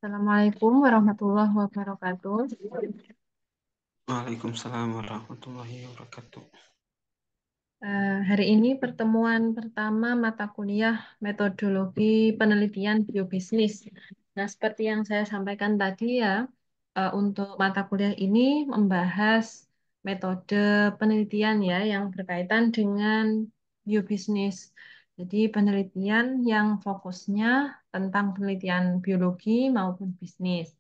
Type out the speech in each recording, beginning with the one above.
Assalamualaikum warahmatullahi wabarakatuh. Waalaikumsalam warahmatullahi wabarakatuh. Hari ini pertemuan pertama mata kuliah metodologi penelitian biobisnis. Nah, seperti yang saya sampaikan tadi ya, untuk mata kuliah ini membahas metode penelitian ya yang berkaitan dengan biobisnis. Jadi penelitian yang fokusnya tentang penelitian biologi maupun bisnis,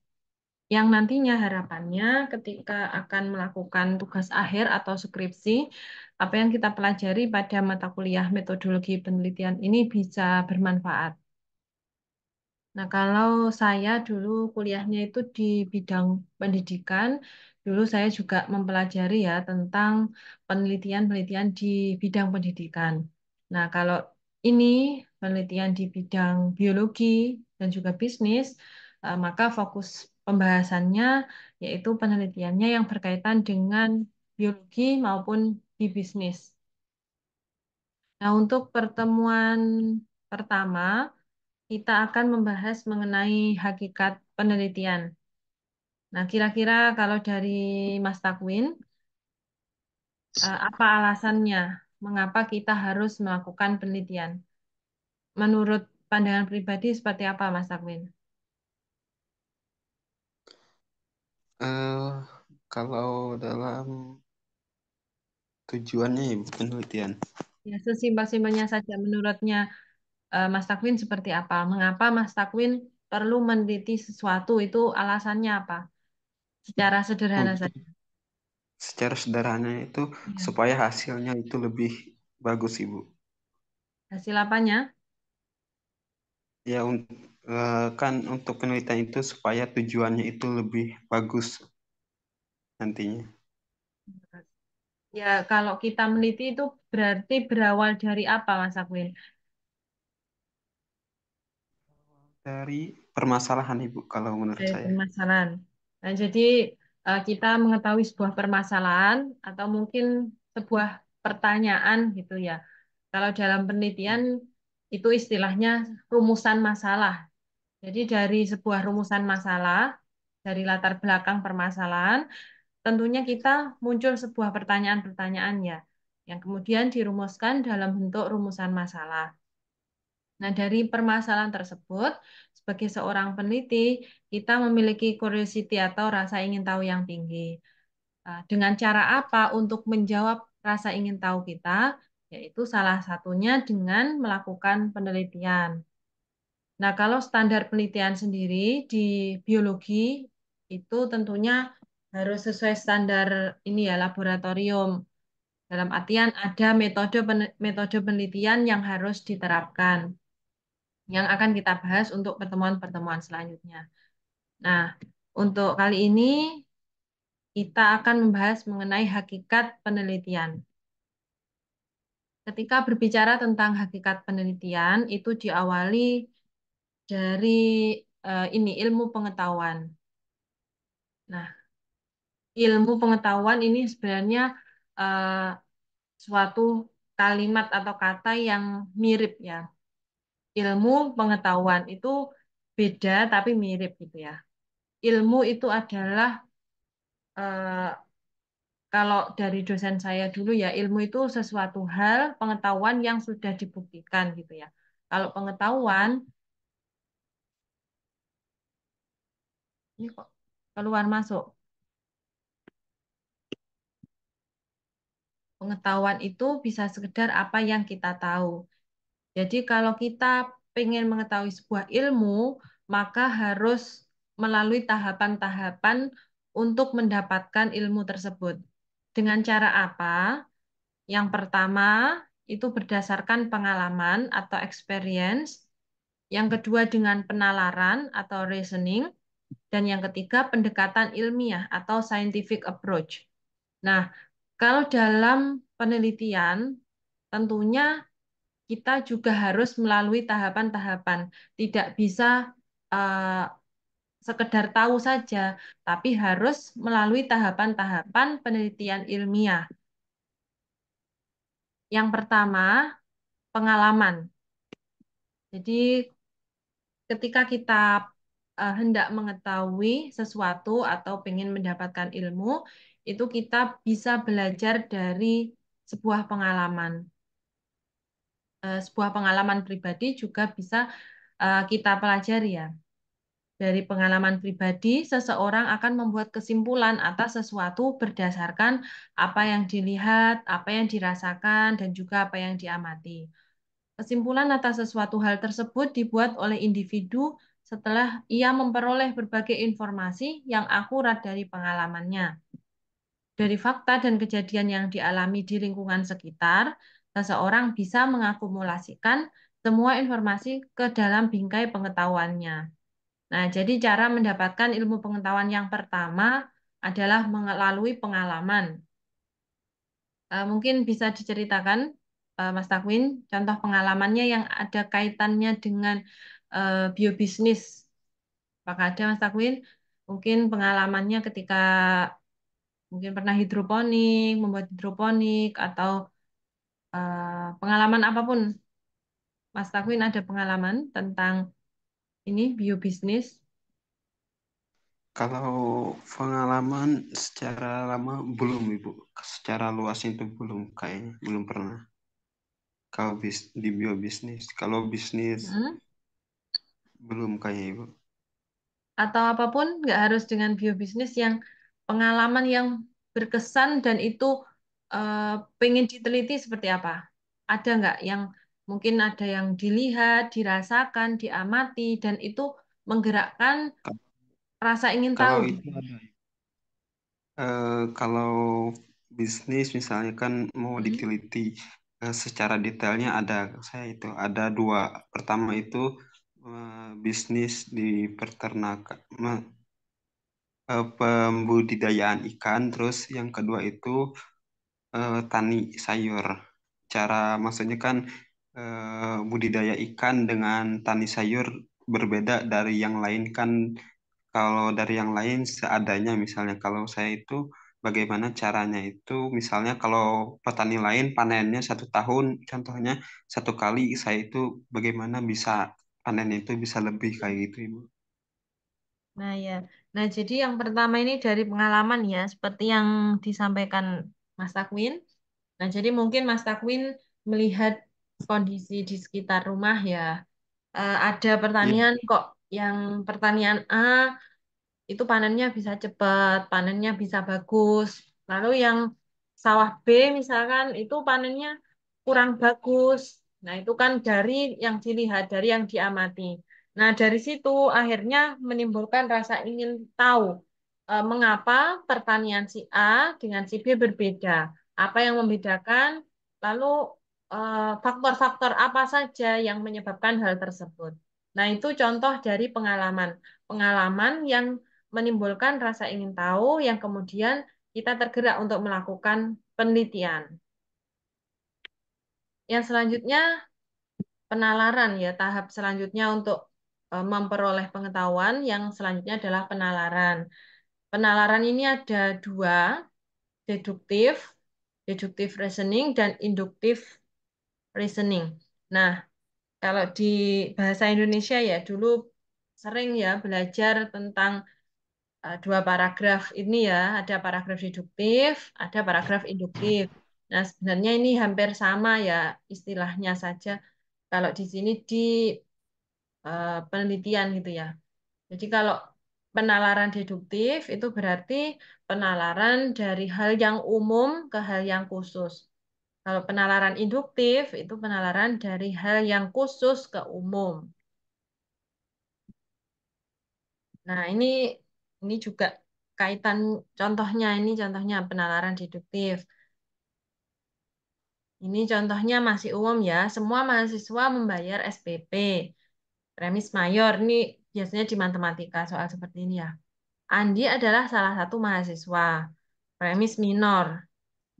yang nantinya harapannya ketika akan melakukan tugas akhir atau skripsi, apa yang kita pelajari pada mata kuliah metodologi penelitian ini bisa bermanfaat. Nah, kalau saya dulu kuliahnya itu di bidang pendidikan, dulu saya juga mempelajari ya tentang penelitian-penelitian di bidang pendidikan. Nah, kalau ini penelitian di bidang biologi dan juga bisnis, maka fokus pembahasannya yaitu penelitiannya yang berkaitan dengan biologi maupun di bisnis. Nah, untuk pertemuan pertama, kita akan membahas mengenai hakikat penelitian. Nah, kira-kira kalau dari Mas Takwin, apa alasannya mengapa kita harus melakukan penelitian? Menurut pandangan pribadi seperti apa, Mas Takwin? Eh, Kalau dalam tujuannya ya penelitian. Ya, sesimpel-simpelnya saja menurutnya Mas Takwin seperti apa? Mengapa Mas Takwin perlu meneliti sesuatu itu alasannya apa? Secara sederhana Untuk saja. secara sederhana itu Ya. supaya hasilnya itu lebih bagus, Ibu. Hasil apanya? Ya, kan untuk penelitian itu supaya tujuannya itu lebih bagus nantinya. Ya, kalau kita meneliti itu berarti berawal dari apa, Mas Takwin? Dari permasalahan, Ibu, kalau menurut Dari saya. permasalahan. Nah, jadi kita mengetahui sebuah permasalahan atau mungkin sebuah pertanyaan gitu ya. Kalau dalam penelitian itu istilahnya rumusan masalah. Jadi dari sebuah rumusan masalah, dari latar belakang permasalahan, tentunya kita muncul sebuah pertanyaan-pertanyaan ya, yang kemudian dirumuskan dalam bentuk rumusan masalah. Nah, dari permasalahan tersebut, sebagai seorang peneliti, kita memiliki curiosity atau rasa ingin tahu yang tinggi. Dengan cara apa untuk menjawab rasa ingin tahu kita? Yaitu salah satunya dengan melakukan penelitian. Nah, kalau standar penelitian sendiri di biologi itu tentunya harus sesuai standar ini ya laboratorium. Dalam artian ada metode penelitian yang harus diterapkan, yang akan kita bahas untuk pertemuan-pertemuan selanjutnya. Nah, untuk kali ini kita akan membahas mengenai hakikat penelitian. Ketika berbicara tentang hakikat penelitian, itu diawali dari ini ilmu pengetahuan. Nah, ilmu pengetahuan ini sebenarnya eh, suatu kalimat atau kata yang mirip ya. Ilmu pengetahuan itu beda tapi mirip gitu ya. Ilmu itu adalah kalau dari dosen saya dulu ya, ilmu itu sesuatu hal, pengetahuan yang sudah dibuktikan gitu ya. Kalau pengetahuan, ini kok keluar masuk. Pengetahuan itu bisa sekedar apa yang kita tahu. Jadi kalau kita pengen mengetahui sebuah ilmu, maka harus melalui tahapan-tahapan untuk mendapatkan ilmu tersebut. Dengan cara apa? Yang pertama, itu berdasarkan pengalaman atau experience. Yang kedua dengan penalaran atau reasoning. Dan yang ketiga pendekatan ilmiah atau scientific approach. Nah, kalau dalam penelitian, tentunya kita juga harus melalui tahapan-tahapan. Tidak bisa eh, sekedar tahu saja, tapi harus melalui tahapan-tahapan penelitian ilmiah. Yang pertama, pengalaman. Jadi ketika kita hendak mengetahui sesuatu atau ingin mendapatkan ilmu, itu kita bisa belajar dari sebuah pengalaman. Sebuah pengalaman pribadi juga bisa kita pelajari ya. Dari pengalaman pribadi, seseorang akan membuat kesimpulan atas sesuatu berdasarkan apa yang dilihat, apa yang dirasakan, dan juga apa yang diamati. Kesimpulan atas sesuatu hal tersebut dibuat oleh individu setelah ia memperoleh berbagai informasi yang akurat dari pengalamannya. Dari fakta dan kejadian yang dialami di lingkungan sekitar, seseorang bisa mengakumulasikan semua informasi ke dalam bingkai pengetahuannya. Nah, jadi cara mendapatkan ilmu pengetahuan yang pertama adalah melalui pengalaman. Mungkin bisa diceritakan, Mas Takwin, contoh pengalamannya yang ada kaitannya dengan biobisnis. Apakah ada, Mas Takwin? Mungkin pengalamannya ketika mungkin pernah hidroponik, membuat hidroponik, atau pengalaman apapun. Mas Takwin ada pengalaman tentang ini biobisnis? Kalau pengalaman secara lama belum Ibu, secara luas itu belum kayaknya, belum pernah. Kalau di biobisnis, kalau bisnis Hmm? belum kayaknya Ibu. Atau apapun, nggak harus dengan biobisnis yang pengalaman yang berkesan dan itu pengen diteliti seperti apa? Ada nggak yang mungkin ada yang dilihat, dirasakan, diamati, dan itu menggerakkan rasa ingin tahu Kalau gitu. itu ada. Kalau bisnis misalnya kan mau Hmm? diteliti secara detailnya ada saya itu ada dua. Pertama itu bisnis di peternakan, pembudidayaan ikan. Terus yang kedua itu tani sayur. Cara maksudnya kan budidaya ikan dengan tani sayur berbeda dari yang lain kan. Kalau dari yang lain seadanya, misalnya kalau saya itu bagaimana caranya itu, misalnya kalau petani lain panennya 1 tahun, contohnya 1 kali, saya itu bagaimana bisa panen itu bisa lebih kayak gitu, Ibu. Nah ya, nah jadi yang pertama ini dari pengalaman ya, seperti yang disampaikan Mas Takwin. Nah jadi mungkin Mas Takwin melihat kondisi di sekitar rumah ya, ada Iya, pertanian kok yang pertanian A itu panennya bisa cepat, panennya bisa bagus. Lalu yang sawah B misalkan itu panennya kurang bagus. Nah, itu kan dari yang dilihat, dari yang diamati. Nah, dari situ akhirnya menimbulkan rasa ingin tahu mengapa pertanian si A dengan si B berbeda. Apa yang membedakan? Lalu faktor-faktor apa saja yang menyebabkan hal tersebut. Nah, itu contoh dari pengalaman. Pengalaman yang menimbulkan rasa ingin tahu yang kemudian kita tergerak untuk melakukan penelitian. Yang selanjutnya penalaran ya, tahap selanjutnya untuk memperoleh pengetahuan yang selanjutnya adalah penalaran. Penalaran ini ada dua, deduktif, deduktif reasoning dan induktif reasoning. Nah, kalau di bahasa Indonesia ya dulu sering ya belajar tentang dua paragraf ini ya, ada paragraf deduktif, ada paragraf induktif. Nah, sebenarnya ini hampir sama ya istilahnya saja. Kalau di sini di penelitian gitu ya. Jadi kalau penalaran deduktif itu berarti penalaran dari hal yang umum ke hal yang khusus. Kalau penalaran induktif itu penalaran dari hal yang khusus ke umum. Nah, ini juga kaitan ini contohnya penalaran deduktif. Ini contohnya masih umum ya. Semua mahasiswa membayar SPP. Premis mayor ini biasanya di matematika soal seperti ini ya. Andi adalah salah satu mahasiswa. Premis minor.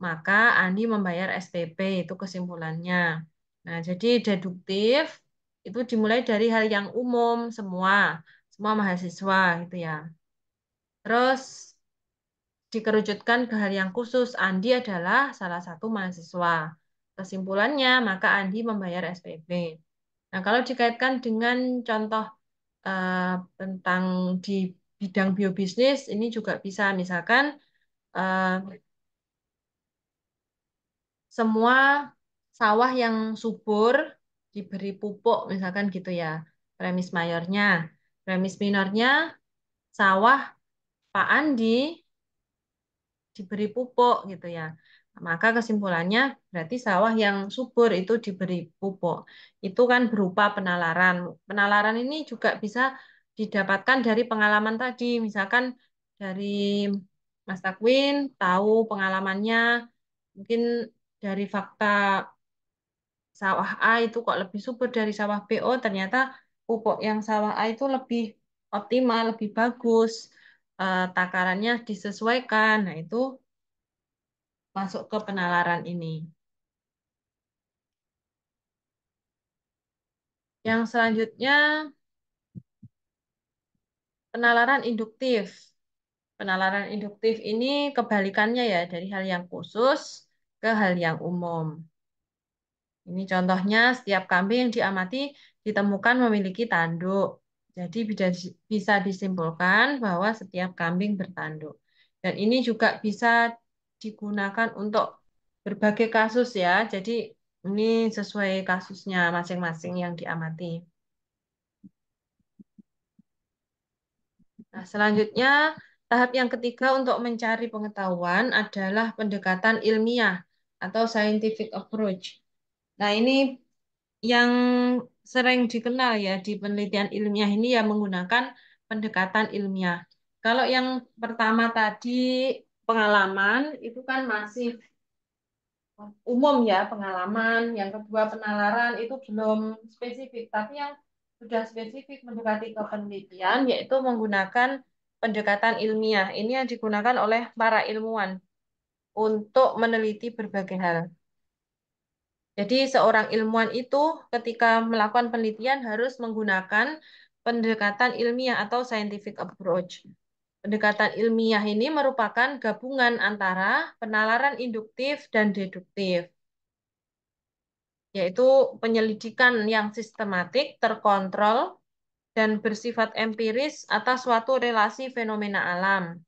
Maka Andi membayar SPP itu kesimpulannya. Nah, jadi deduktif itu dimulai dari hal yang umum semua mahasiswa gitu ya. Terus dikerucutkan ke hal yang khusus. Andi adalah salah satu mahasiswa. Kesimpulannya, maka Andi membayar SPP. Nah, kalau dikaitkan dengan contoh eh, tentang di bidang biobisnis ini juga bisa misalkan eh, semua sawah yang subur diberi pupuk misalkan gitu ya. Premis mayornya, premis minornya sawah Pak Andi diberi pupuk gitu ya. Maka kesimpulannya berarti sawah yang subur itu diberi pupuk. Itu kan berupa penalaran. Penalaran ini juga bisa didapatkan dari pengalaman tadi. Misalkan dari Mas Takwin tahu pengalamannya, mungkin dari fakta sawah A itu kok lebih subur dari sawah B. Oh, ternyata pupuk yang sawah A itu lebih optimal, lebih bagus. Takarannya disesuaikan. Nah, itu masuk ke penalaran ini. Yang selanjutnya, penalaran induktif. Penalaran induktif ini kebalikannya ya, dari hal yang khusus ke hal yang umum. Ini contohnya, setiap kambing yang diamati ditemukan memiliki tanduk. Jadi bisa disimpulkan bahwa setiap kambing bertanduk. Dan ini juga bisa digunakan untuk berbagai kasus ya. Jadi ini sesuai kasusnya masing-masing yang diamati. Nah, selanjutnya, tahap yang ketiga untuk mencari pengetahuan adalah pendekatan ilmiah atau scientific approach. Nah, ini yang sering dikenal ya di penelitian ilmiah ini ya menggunakan pendekatan ilmiah. Kalau yang pertama tadi pengalaman itu kan masih umum ya pengalaman, yang kedua penalaran itu belum spesifik, tapi yang sudah spesifik mendekati ke penelitian yaitu menggunakan pendekatan ilmiah. Ini yang digunakan oleh para ilmuwan untuk meneliti berbagai hal. Jadi seorang ilmuwan itu ketika melakukan penelitian harus menggunakan pendekatan ilmiah atau scientific approach. Pendekatan ilmiah ini merupakan gabungan antara penalaran induktif dan deduktif, yaitu penyelidikan yang sistematik, terkontrol, dan bersifat empiris atas suatu relasi fenomena alam.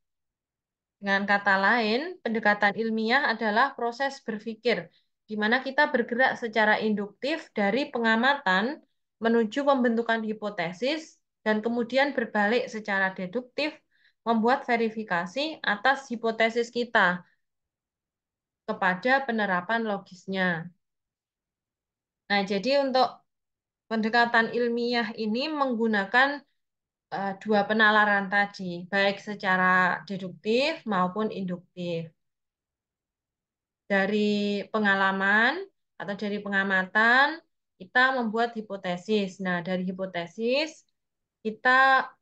Dengan kata lain, pendekatan ilmiah adalah proses berpikir, di mana kita bergerak secara induktif dari pengamatan menuju pembentukan hipotesis, dan kemudian berbalik secara deduktif, membuat verifikasi atas hipotesis kita kepada penerapan logisnya. Nah, jadi untuk pendekatan ilmiah ini menggunakan dua penalaran tadi, baik secara deduktif maupun induktif. Dari pengalaman atau dari pengamatan, kita membuat hipotesis. Nah, dari hipotesis, kita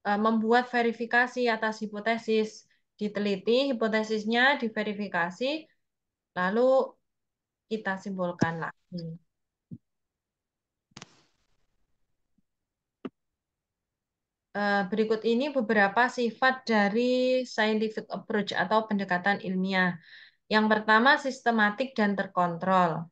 membuat verifikasi atas hipotesis. Diteliti hipotesisnya, diverifikasi, lalu kita simpulkan lagi. Berikut ini beberapa sifat dari scientific approach atau pendekatan ilmiah. Yang pertama, sistematik dan terkontrol.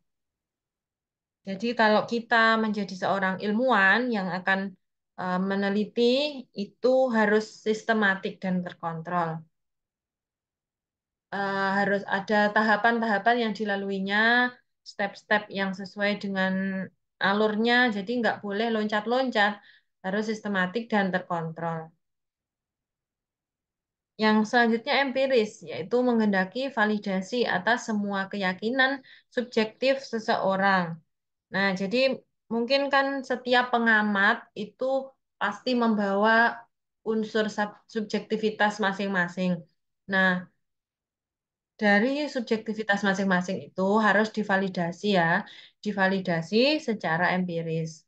Jadi kalau kita menjadi seorang ilmuwan yang akan meneliti, itu harus sistematik dan terkontrol. Harus ada tahapan-tahapan yang dilaluinya, step-step yang sesuai dengan alurnya, jadi nggak boleh loncat-loncat, harus sistematik dan terkontrol. Yang selanjutnya empiris, yaitu menghendaki validasi atas semua keyakinan subjektif seseorang. Nah, jadi mungkin kan setiap pengamat itu pasti membawa unsur subjektivitas masing-masing. Nah, dari subjektivitas masing-masing itu harus divalidasi ya, divalidasi secara empiris.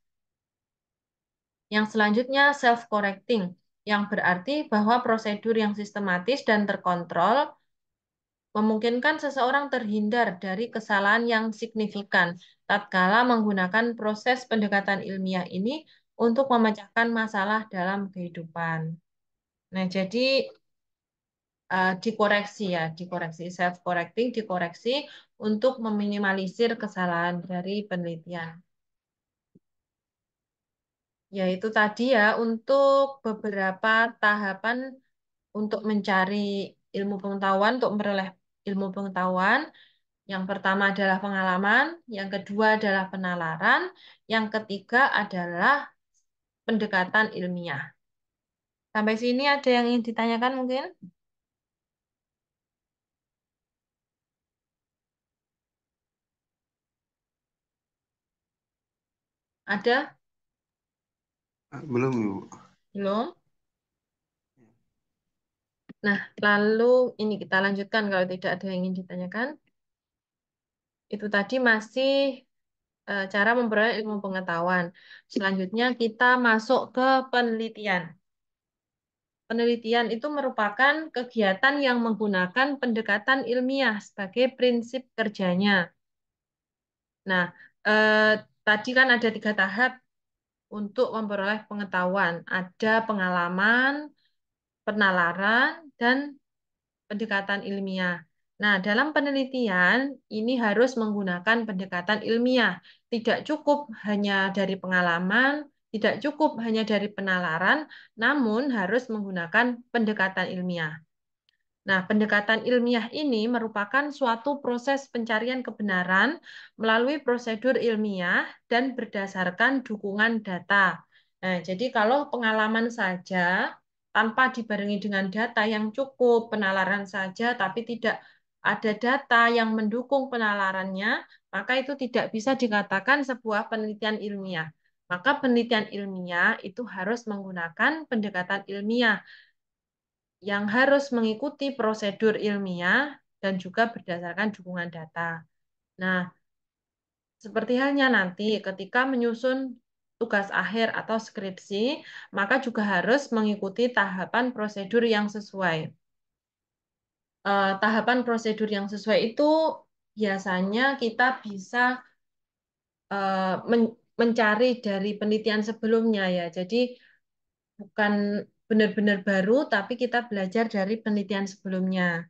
Yang selanjutnya self-correcting, yang berarti bahwa prosedur yang sistematis dan terkontrol memungkinkan seseorang terhindar dari kesalahan yang signifikan tatkala menggunakan proses pendekatan ilmiah ini untuk memecahkan masalah dalam kehidupan. Nah, jadi dikoreksi ya, dikoreksi self-correcting, dikoreksi untuk meminimalisir kesalahan dari penelitian. Yaitu tadi ya, untuk beberapa tahapan untuk mencari ilmu pengetahuan, untuk memperoleh ilmu pengetahuan. Yang pertama adalah pengalaman, yang kedua adalah penalaran, yang ketiga adalah pendekatan ilmiah. Sampai sini ada yang ingin ditanyakan mungkin? Ada? Belum, Bu. Belum? Nah, lalu ini kita lanjutkan kalau tidak ada yang ingin ditanyakan. Itu tadi masih cara memperoleh ilmu pengetahuan. Selanjutnya kita masuk ke penelitian. Penelitian itu merupakan kegiatan yang menggunakan pendekatan ilmiah sebagai prinsip kerjanya. Nah, tadi kan ada 3 tahap untuk memperoleh pengetahuan. Ada pengalaman, penalaran, dan pendekatan ilmiah. Nah, dalam penelitian ini harus menggunakan pendekatan ilmiah. Tidak cukup hanya dari pengalaman, tidak cukup hanya dari penalaran, namun harus menggunakan pendekatan ilmiah. Nah, pendekatan ilmiah ini merupakan suatu proses pencarian kebenaran melalui prosedur ilmiah dan berdasarkan dukungan data. Nah, jadi kalau pengalaman saja tanpa dibarengi dengan data yang cukup, penalaran saja tapi tidak ada data yang mendukung penalarannya, maka itu tidak bisa dikatakan sebuah penelitian ilmiah. Maka penelitian ilmiah itu harus menggunakan pendekatan ilmiah yang harus mengikuti prosedur ilmiah dan juga berdasarkan dukungan data. Nah, seperti halnya nanti ketika menyusun tugas akhir atau skripsi, maka juga harus mengikuti tahapan prosedur yang sesuai. Tahapan prosedur yang sesuai itu biasanya kita bisa mencari dari penelitian sebelumnya ya. Jadi bukan benar-benar baru, tapi kita belajar dari penelitian sebelumnya.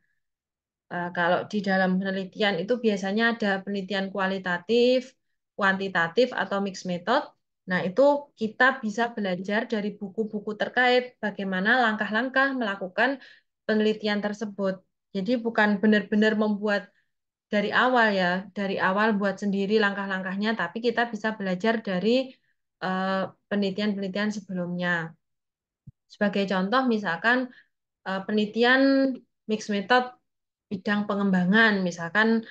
Kalau di dalam penelitian itu biasanya ada penelitian kualitatif, kuantitatif, atau mixed method. Nah, itu kita bisa belajar dari buku-buku terkait bagaimana langkah-langkah melakukan penelitian tersebut. Jadi bukan benar-benar membuat dari awal ya, dari awal buat sendiri langkah-langkahnya, tapi kita bisa belajar dari eh, penelitian-penelitian sebelumnya. Sebagai contoh, misalkan penelitian mixed method bidang pengembangan, misalkan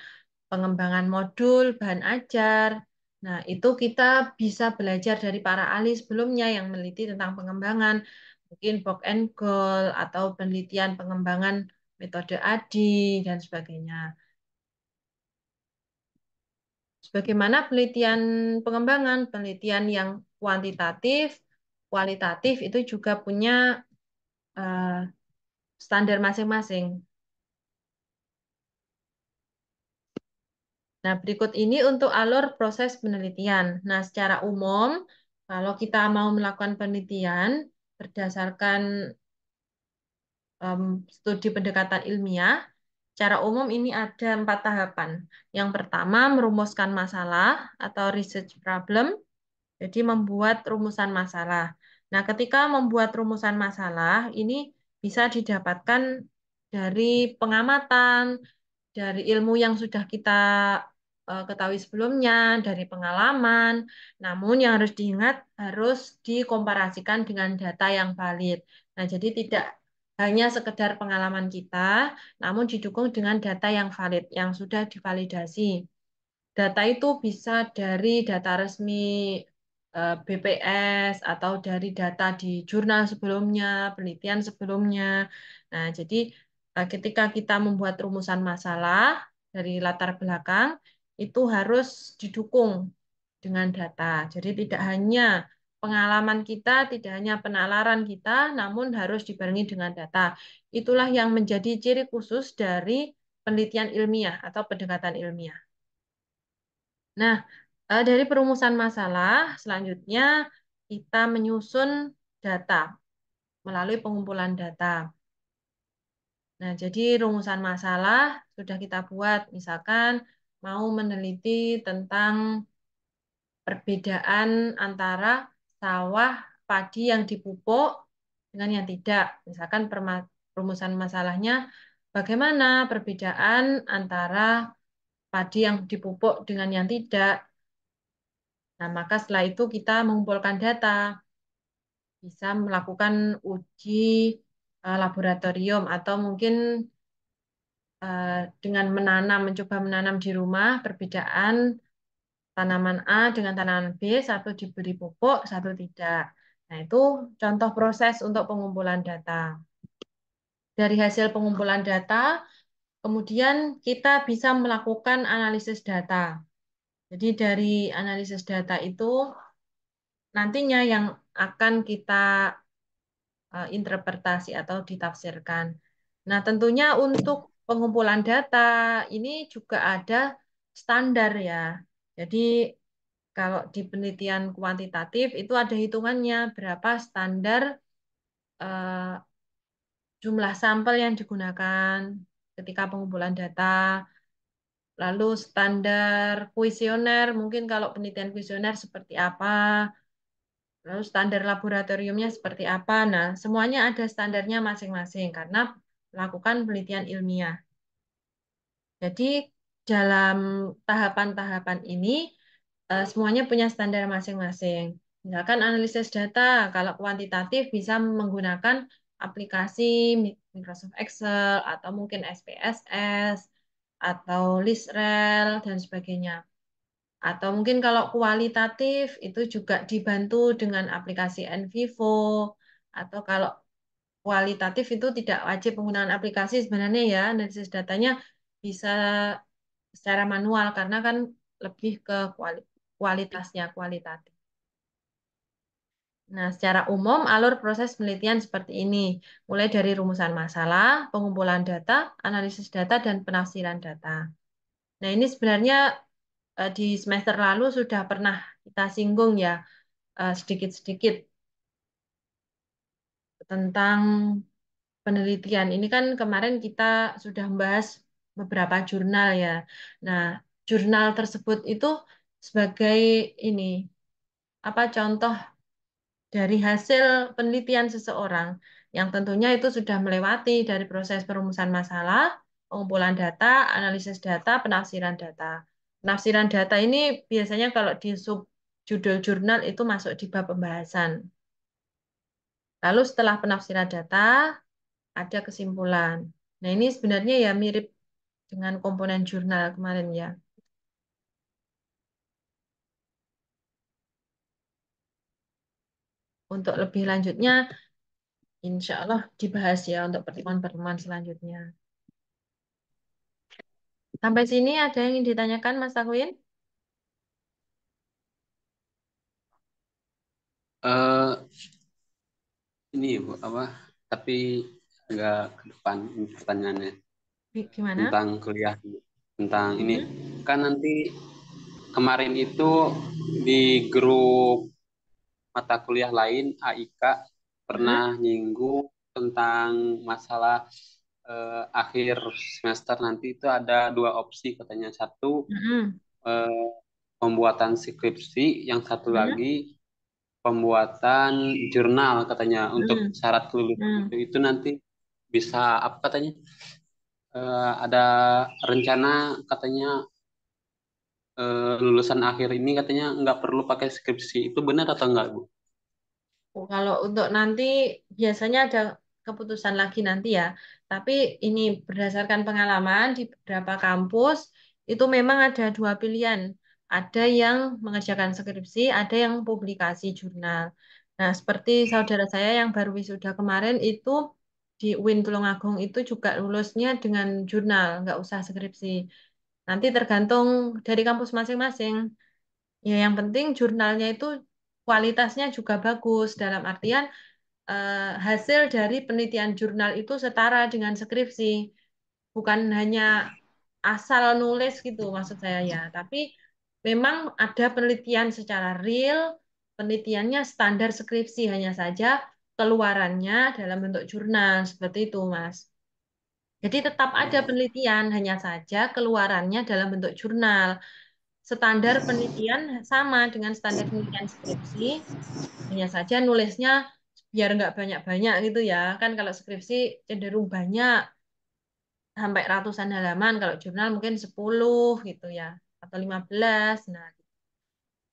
pengembangan modul, bahan ajar. Nah, itu kita bisa belajar dari para ahli sebelumnya yang meneliti tentang pengembangan, mungkin Bock and Goal, atau penelitian pengembangan metode ADI, dan sebagainya. Sebagaimana penelitian pengembangan, penelitian yang kuantitatif, kualitatif itu juga punya eh, standar masing-masing. Nah, berikut ini untuk alur proses penelitian. Nah, secara umum, kalau kita mau melakukan penelitian berdasarkan studi pendekatan ilmiah, secara umum ini ada 4 tahapan. Yang pertama, merumuskan masalah atau research problem, jadi membuat rumusan masalah. Nah, ketika membuat rumusan masalah, ini bisa didapatkan dari pengamatan, dari ilmu yang sudah kita ketahui sebelumnya, dari pengalaman. Namun yang harus diingat harus dikomparasikan dengan data yang valid. Nah, jadi tidak hanya sekedar pengalaman kita, namun didukung dengan data yang valid, yang sudah divalidasi. Data itu bisa dari data resmi BPS atau dari data di jurnal sebelumnya, penelitian sebelumnya. Nah, jadi ketika kita membuat rumusan masalah dari latar belakang, itu harus didukung dengan data. Jadi tidak hanya pengalaman kita, tidak hanya penalaran kita, namun harus dibarengi dengan data. Itulah yang menjadi ciri khusus dari penelitian ilmiah atau pendekatan ilmiah. Nah, dari perumusan masalah, selanjutnya kita menyusun data melalui pengumpulan data. Nah, jadi rumusan masalah sudah kita buat, misalkan mau meneliti tentang perbedaan antara sawah padi yang dipupuk dengan yang tidak. Misalkan perumusan masalahnya bagaimana perbedaan antara padi yang dipupuk dengan yang tidak. Nah, maka setelah itu kita mengumpulkan data, bisa melakukan uji laboratorium atau mungkin eh, dengan mencoba menanam di rumah perbedaan tanaman A dengan tanaman B, satu diberi pupuk, satu tidak. Nah, itu contoh proses untuk pengumpulan data. Dari hasil pengumpulan data, kemudian kita bisa melakukan analisis data. Jadi dari analisis data itu nantinya yang akan kita interpretasi atau ditafsirkan. Nah, tentunya untuk pengumpulan data ini juga ada standar ya. Jadi kalau di penelitian kuantitatif itu ada hitungannya berapa standar eh, jumlah sampel yang digunakan ketika pengumpulan data. Lalu standar kuesioner, mungkin kalau penelitian kuesioner seperti apa, lalu standar laboratoriumnya seperti apa. Nah, semuanya ada standarnya masing-masing karena melakukan penelitian ilmiah. Jadi dalam tahapan-tahapan ini semuanya punya standar masing-masing. Misalkan analisis data, kalau kuantitatif bisa menggunakan aplikasi Microsoft Excel atau mungkin SPSS atau ListRel dan sebagainya. Atau mungkin kalau kualitatif itu juga dibantu dengan aplikasi NVivo atau kalau kualitatif itu tidak wajib penggunaan aplikasi sebenarnya ya analisis datanya bisa secara manual karena kan lebih ke kualitasnya kualitatif. Nah, secara umum alur proses penelitian seperti ini, mulai dari rumusan masalah, pengumpulan data, analisis data, dan penafsiran data. Nah, ini sebenarnya di semester lalu sudah pernah kita singgung ya sedikit-sedikit tentang penelitian. Ini kan kemarin kita sudah membahas beberapa jurnal ya. Nah, jurnal tersebut itu sebagai ini apa contoh dari hasil penelitian seseorang yang tentunya itu sudah melewati dari proses perumusan masalah, pengumpulan data, analisis data, penafsiran data. Penafsiran data ini biasanya kalau di sub judul jurnal itu masuk di bab pembahasan. Lalu setelah penafsiran data, ada kesimpulan. Nah, ini sebenarnya ya mirip dengan komponen jurnal kemarin ya. Untuk lebih lanjutnya, insya Allah dibahas ya untuk pertemuan-pertemuan selanjutnya. Sampai sini ada yang ingin ditanyakan, Mas Takwin? Eh, ini Bu, apa? Tapi nggak ke depan ini pertanyaannya Gimana? tentang kuliah, tentang ini Mm-mm. kan nanti kemarin itu di grup mata kuliah lain AIK Mm-mm. pernah nyinggung tentang masalah akhir semester nanti itu ada dua opsi katanya. Satu Mm-mm. eh, pembuatan skripsi, yang satu Mm-mm. lagi pembuatan jurnal katanya untuk Mm-mm. syarat lulus Mm. itu nanti bisa apa katanya ada rencana katanya lulusan akhir ini katanya nggak perlu pakai skripsi, itu benar atau enggak Bu? Oh, kalau untuk nanti biasanya ada keputusan lagi nanti ya. Tapi ini berdasarkan pengalaman di beberapa kampus itu memang ada dua pilihan. Ada yang mengerjakan skripsi, ada yang publikasi jurnal. Nah, seperti saudara saya yang baru wisuda kemarin itu di UIN Tulungagung itu juga lulusnya dengan jurnal, nggak usah skripsi. Nanti tergantung dari kampus masing-masing. Ya, yang penting jurnalnya itu kualitasnya juga bagus dalam artian hasil dari penelitian jurnal itu setara dengan skripsi, bukan hanya asal nulis gitu maksud saya ya, tapi memang ada penelitian secara real, penelitiannya standar skripsi hanya saja keluarannya dalam bentuk jurnal seperti itu, Mas. Jadi tetap ada penelitian, hanya saja keluarannya dalam bentuk jurnal. standar penelitian sama dengan standar penelitian skripsi, hanya saja nulisnya biar nggak banyak-banyak gitu ya. Kan kalau skripsi cenderung banyak, sampai ratusan halaman, kalau jurnal mungkin 10 gitu ya, atau 15. Nah,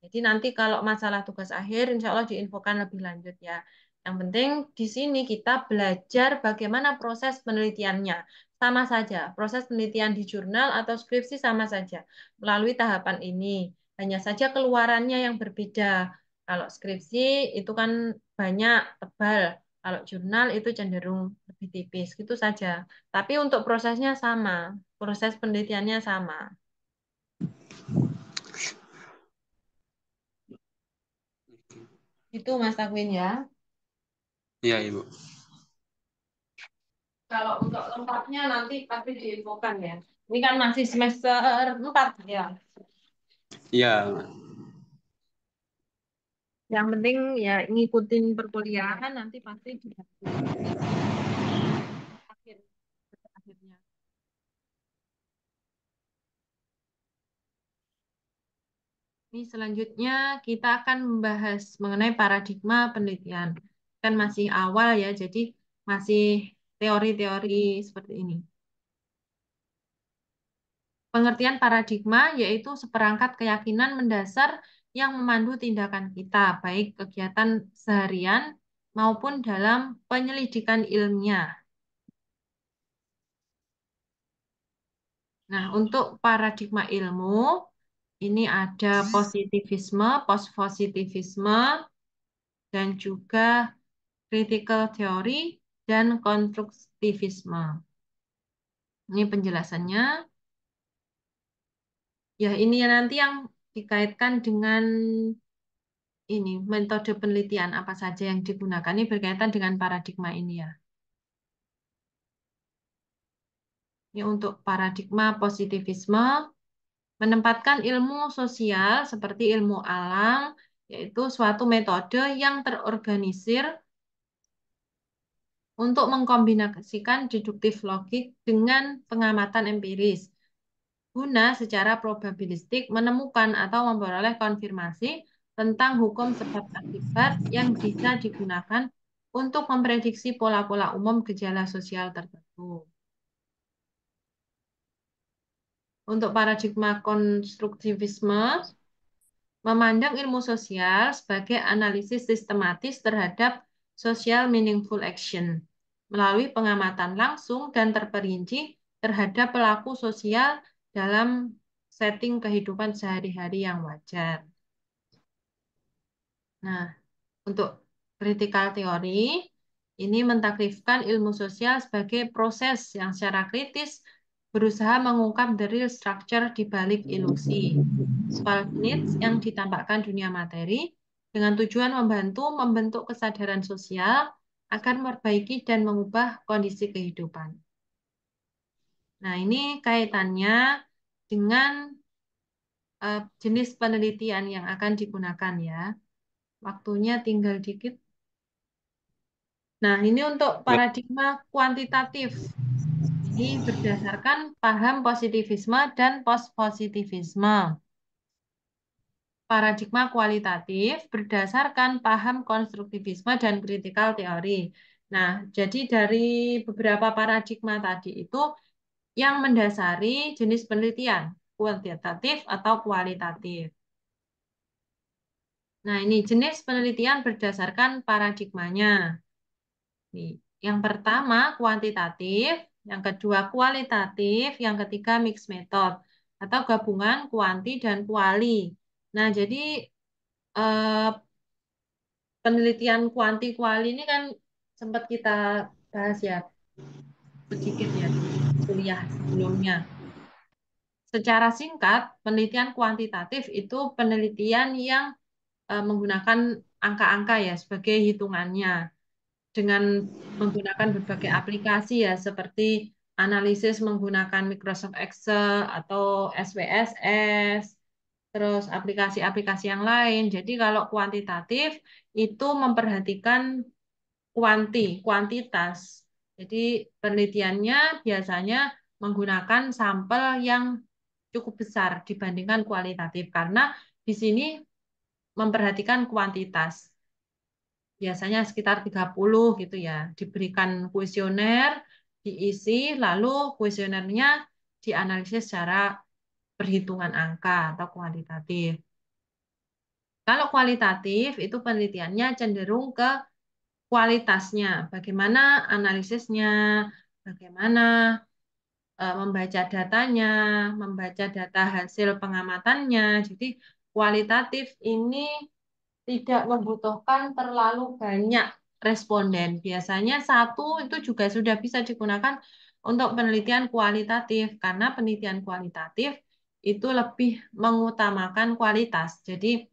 jadi nanti kalau masalah tugas akhir, insya Allah diinfokan lebih lanjut ya. Yang penting di sini kita belajar bagaimana proses penelitiannya. Sama saja, proses penelitian di jurnal atau skripsi sama saja melalui tahapan ini. Hanya saja keluarannya yang berbeda. Kalau skripsi itu kan banyak, tebal. Kalau jurnal itu cenderung lebih tipis, gitu saja. Tapi untuk prosesnya sama, proses penelitiannya sama. Itu Mas Takwin ya. Iya, Ibu. Kalau untuk lengkapnya nanti pasti diinfokan ya. Ini kan masih semester 4 ya. Iya. Yang penting ya ngikutin perkuliahan nanti pasti dibantu akhir akhirnya. Ini selanjutnya kita akan membahas mengenai paradigma penelitian. Kan masih awal ya, jadi masih teori-teori seperti ini. Pengertian paradigma yaitu seperangkat keyakinan mendasar yang memandu tindakan kita, baik kegiatan seharian maupun dalam penyelidikan ilmiah. Nah, untuk paradigma ilmu, ini ada positivisme, postpositivisme, dan juga critical theory dan konstruktivisme. Ini penjelasannya. Ya, ini nanti yang dikaitkan dengan ini metode penelitian apa saja yang digunakan ini berkaitan dengan paradigma ini ya. Ini untuk paradigma positivisme menempatkan ilmu sosial seperti ilmu alam yaitu suatu metode yang terorganisir untuk mengkombinasikan deduktif logik dengan pengamatan empiris guna secara probabilistik menemukan atau memperoleh konfirmasi tentang hukum sebab akibat yang bisa digunakan untuk memprediksi pola-pola umum gejala sosial tertentu. Untuk paradigma konstruktivisme, memandang ilmu sosial sebagai analisis sistematis terhadap social meaningful action melalui pengamatan langsung dan terperinci terhadap pelaku sosial dalam setting kehidupan sehari-hari yang wajar. Nah, untuk critical theory, ini mentakrifkan ilmu sosial sebagai proses yang secara kritis berusaha mengungkap the real structure di balik ilusi, false needs yang ditampakkan dunia materi, dengan tujuan membantu membentuk kesadaran sosial agar memperbaiki dan mengubah kondisi kehidupan. Nah, ini kaitannya dengan jenis penelitian yang akan digunakan ya. Waktunya tinggal dikit. Nah, ini untuk Ya. paradigma kuantitatif. Ini berdasarkan paham positivisme dan postpositivisme. Paradigma kualitatif berdasarkan paham konstruktivisme dan kritikal teori. Nah, jadi dari beberapa paradigma tadi itu yang mendasari jenis penelitian, kuantitatif atau kualitatif. Nah, ini jenis penelitian berdasarkan paradigmanya. Nih, yang pertama kuantitatif, yang kedua kualitatif, yang ketiga mixed method atau gabungan kuanti dan kuali. Nah, jadi eh, penelitian kuanti kuali ini kan sempat kita bahas ya sedikit ya di kuliah sebelumnya. Secara singkat, penelitian kuantitatif itu penelitian yang menggunakan angka-angka ya sebagai hitungannya dengan menggunakan berbagai aplikasi ya seperti analisis menggunakan Microsoft Excel atau SPSS, terus aplikasi-aplikasi yang lain. Jadi kalau kuantitatif itu memperhatikan kuantitas. Jadi penelitiannya biasanya menggunakan sampel yang cukup besar dibandingkan kualitatif karena di sini memperhatikan kuantitas. Biasanya sekitar 30 gitu ya. Diberikan kuesioner, diisi, lalu kuesionernya dianalisis secara perhitungan angka atau kuantitatif. Kalau kualitatif itu penelitiannya cenderung ke kualitasnya, bagaimana analisisnya, bagaimana membaca datanya, membaca data hasil pengamatannya. Jadi kualitatif ini tidak membutuhkan terlalu banyak responden. Biasanya satu itu juga sudah bisa digunakan untuk penelitian kualitatif, karena penelitian kualitatif itu lebih mengutamakan kualitas. Jadi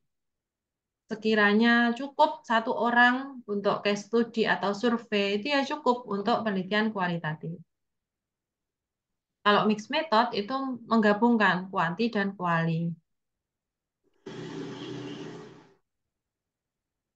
sekiranya cukup satu orang untuk case study atau survei, itu ya cukup untuk penelitian kualitatif. Kalau mixed method itu menggabungkan kuanti dan kuali.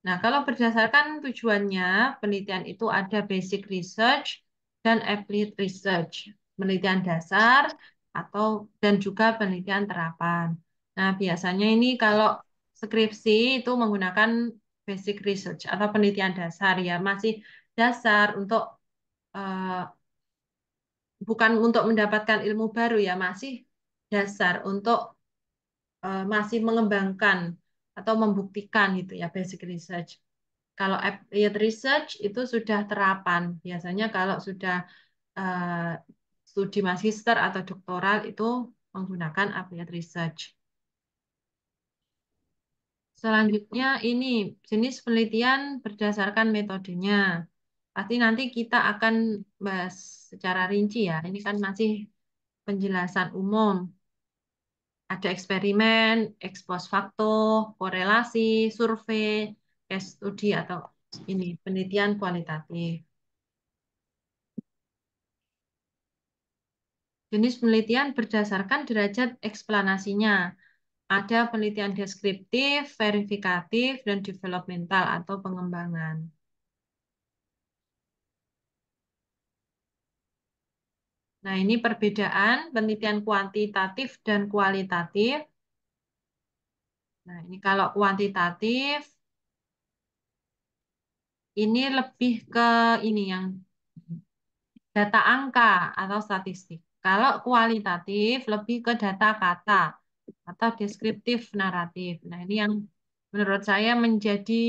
Nah, kalau berdasarkan tujuannya, penelitian itu ada basic research dan applied research, penelitian dasar atau dan juga penelitian terapan. Nah, biasanya ini kalau skripsi itu menggunakan basic research atau penelitian dasar ya, masih dasar untuk eh, bukan untuk mendapatkan ilmu baru ya, masih dasar untuk masih mengembangkan atau membuktikan gitu ya basic research. Kalau applied research itu sudah terapan. Biasanya kalau sudah eh, studi magister atau doktoral itu menggunakan applied research. Selanjutnya ini jenis penelitian berdasarkan metodenya. Pasti nanti kita akan bahas secara rinci ya. Ini kan masih penjelasan umum. Ada eksperimen, ex post facto, korelasi, survei, case study atau ini penelitian kualitatif. Jenis penelitian berdasarkan derajat eksplanasinya. Ada penelitian deskriptif, verifikatif, dan developmental atau pengembangan. Nah, ini perbedaan penelitian kuantitatif dan kualitatif. Nah, ini kalau kuantitatif, ini lebih ke ini yang data angka atau statistik. Kalau kualitatif lebih ke data kata atau deskriptif naratif. Nah, ini yang menurut saya menjadi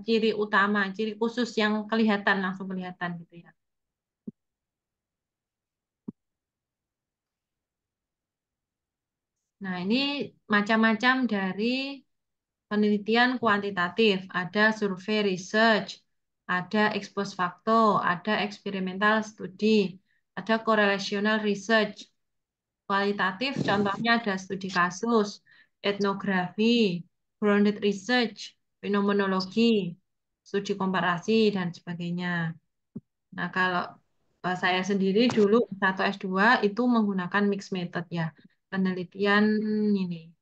ciri utama, ciri khusus yang kelihatan langsung kelihatan gitu ya. Nah, ini macam-macam dari penelitian kuantitatif. Ada survei research, ada ex post facto, ada experimental study, ada correlational research. Kualitatif contohnya ada studi kasus, etnografi, grounded research, fenomenologi, studi komparasi, dan sebagainya. Nah, kalau saya sendiri dulu satu s dua itu menggunakan mixed method ya, penelitian ini,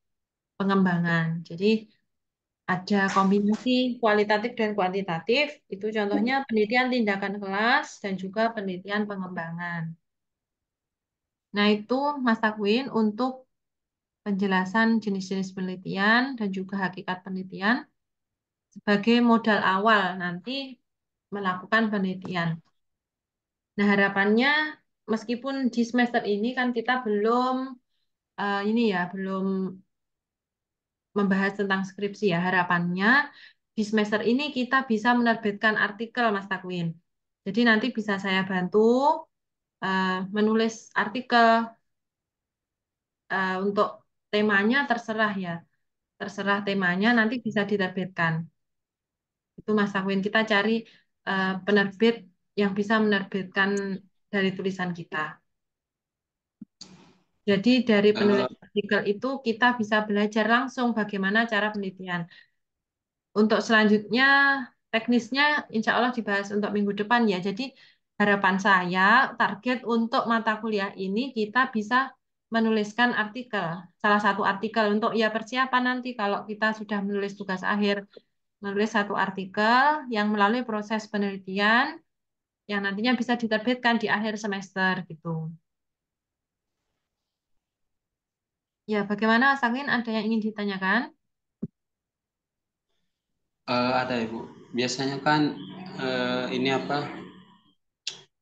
pengembangan. Jadi ada kombinasi kualitatif dan kuantitatif, itu contohnya penelitian tindakan kelas dan juga penelitian pengembangan. Nah, itu Mas Takwin untuk penjelasan jenis-jenis penelitian dan juga hakikat penelitian sebagai modal awal nanti melakukan penelitian. Nah, harapannya meskipun di semester ini kan kita belum ini ya, belum membahas tentang skripsi ya. Harapannya di semester ini kita bisa menerbitkan artikel Mas Takwin. Jadi nanti bisa saya bantu menulis artikel untuk temanya terserah ya. Terserah temanya nanti bisa diterbitkan. Itu Mas Akwin, kita cari penerbit yang bisa menerbitkan dari tulisan kita. Jadi dari Eh, penulisan artikel itu kita bisa belajar langsung bagaimana cara penelitian. Untuk selanjutnya teknisnya insya Allah dibahas untuk minggu depan ya. Jadi harapan saya target untuk mata kuliah ini kita bisa menuliskan artikel. Salah satu artikel untuk ya persiapan nanti kalau kita sudah menulis tugas akhir. Menulis satu artikel yang melalui proses penelitian yang nantinya bisa diterbitkan di akhir semester gitu. Ya, bagaimana Mas Akwin? Ada yang ingin ditanyakan? Ada Ibu. Biasanya kan ini apa?